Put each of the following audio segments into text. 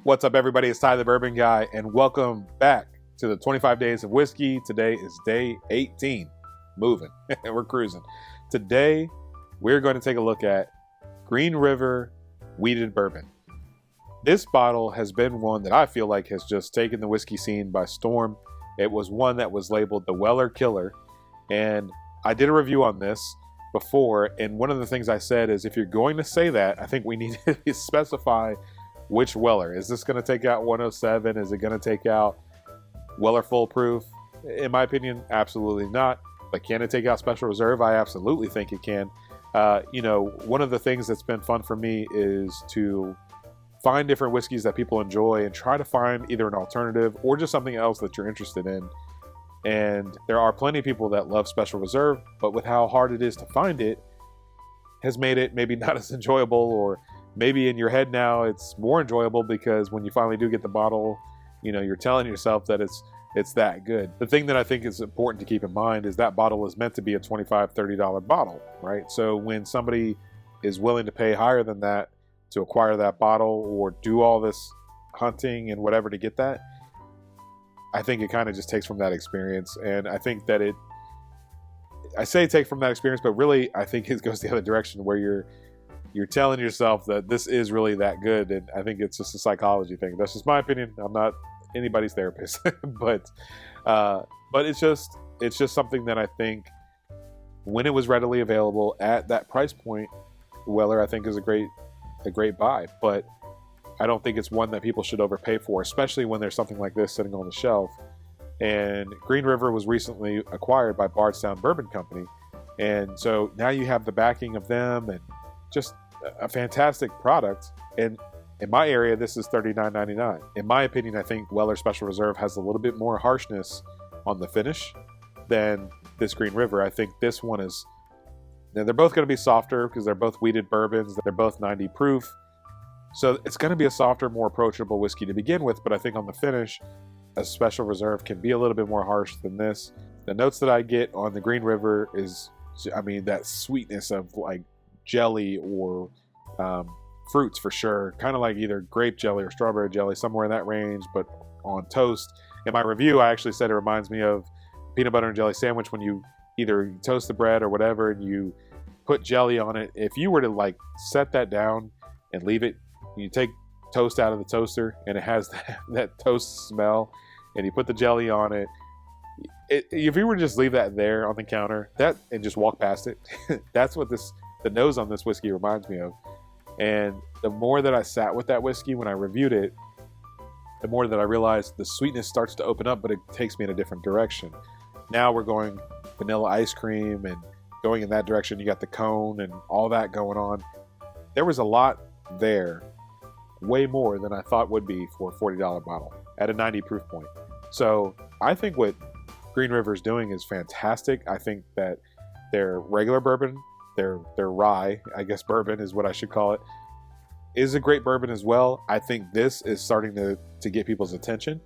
What's up, everybody? It's Ty the Bourbon Guy, and welcome back to the 25 Days of Whiskey. Today is day 18. Moving. We're cruising. Today, we're going to take a look at Green River Wheated Bourbon. This bottle has been one that I feel like has just taken the whiskey scene by storm. It was one that was labeled the Weller Killer, and I did a review on this before, and one of the things I said is if you're going to say that, I think we need to specify which Weller. Is this going to take out 107? Is it going to take out Weller Full Proof? In my opinion, absolutely not. But can it take out Special Reserve? I absolutely think it can. One of the things that's been fun for me is to find different whiskeys that people enjoy and try to find either an alternative or just something else that you're interested in. And there are plenty of people that love Special Reserve, but with how hard it is to find it, has made it maybe not as enjoyable, or maybe in your head now it's more enjoyable because when you finally do get the bottle, you're telling yourself that it's that good. The thing that I think is important to keep in mind is that bottle is meant to be a $25, $30 bottle, right? So when somebody is willing to pay higher than that to acquire that bottle or do all this hunting and whatever to get that, I think it kind of just takes from that experience. And I think that I say take from that experience, but really I think it goes the other direction where you're telling yourself that this is really that good. And I think it's just a psychology thing. That's just my opinion. I'm not anybody's therapist, but it's just something that I think when it was readily available at that price point, Weller, I think is a great buy, but I don't think it's one that people should overpay for, especially when there's something like this sitting on the shelf. And Green River was recently acquired by Bardstown Bourbon Company. And so now you have the backing of them and just a fantastic product. And in my area, this is $39.99. In my opinion, I think Weller Special Reserve has a little bit more harshness on the finish than this Green River. I think this one is, they're both going to be softer because they're both wheated bourbons. They're both 90 proof. So it's going to be a softer, more approachable whiskey to begin with. But I think on the finish, a Special Reserve can be a little bit more harsh than this. The notes that I get on the Green River is, that sweetness of like jelly or fruits for sure. Kind of like either grape jelly or strawberry jelly, somewhere in that range, but on toast. In my review, I actually said it reminds me of peanut butter and jelly sandwich when you either toast the bread or whatever and you put jelly on it. If you were to like set that down and leave it, you take toast out of the toaster and it has that toast smell, and you put the jelly on it. If you were to just leave that there on the counter and just walk past it, that's what the nose on this whiskey reminds me of. And the more that I sat with that whiskey when I reviewed it, the more that I realized the sweetness starts to open up, but it takes me in a different direction. Now we're going vanilla ice cream and going in that direction. You got the cone and all that going on. There was a lot there, way more than I thought would be for a $40 bottle at a 90 proof point. So I think what Green River is doing is fantastic. I think that their regular bourbon, their rye, I guess bourbon is what I should call it, is a great bourbon as well. I think this is starting to get people's attention.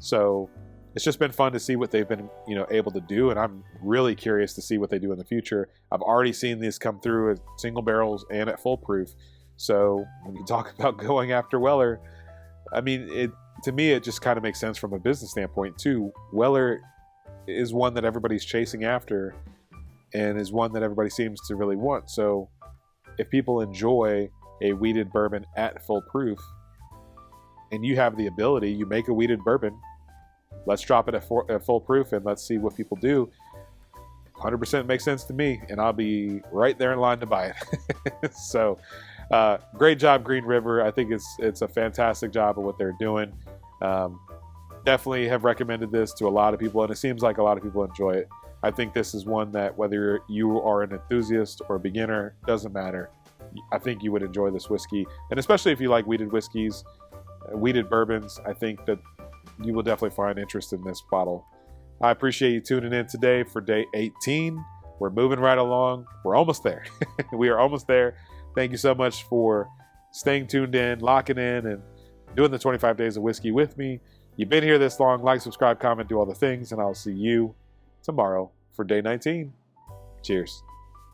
So it's just been fun to see what they've been able to do, and I'm really curious to see what they do in the future. I've already seen these come through as single barrels and at full proof. So when you talk about going after Weller, to me it just kind of makes sense from a business standpoint too. Weller is one that everybody's chasing after and is one that everybody seems to really want. So if people enjoy a wheated bourbon at full proof and you have the ability, you make a wheated bourbon, let's drop it at full proof and let's see what people do. 100% makes sense to me, and I'll be right there in line to buy it. So great job, Green River. I think it's a fantastic job of what they're doing. Definitely have recommended this to a lot of people, and it seems like a lot of people enjoy it. I think this is one that whether you are an enthusiast or a beginner, doesn't matter. I think you would enjoy this whiskey, and especially if you like wheated whiskeys, wheated bourbons, I think that you will definitely find interest in this bottle. I appreciate you tuning in today for day 18. We're moving right along. We're almost there. We are almost there. Thank you so much for staying tuned in, locking in, and doing the 25 days of whiskey with me. You've been here this long. Like, subscribe, comment, do all the things, and I'll see you tomorrow for day 19. Cheers.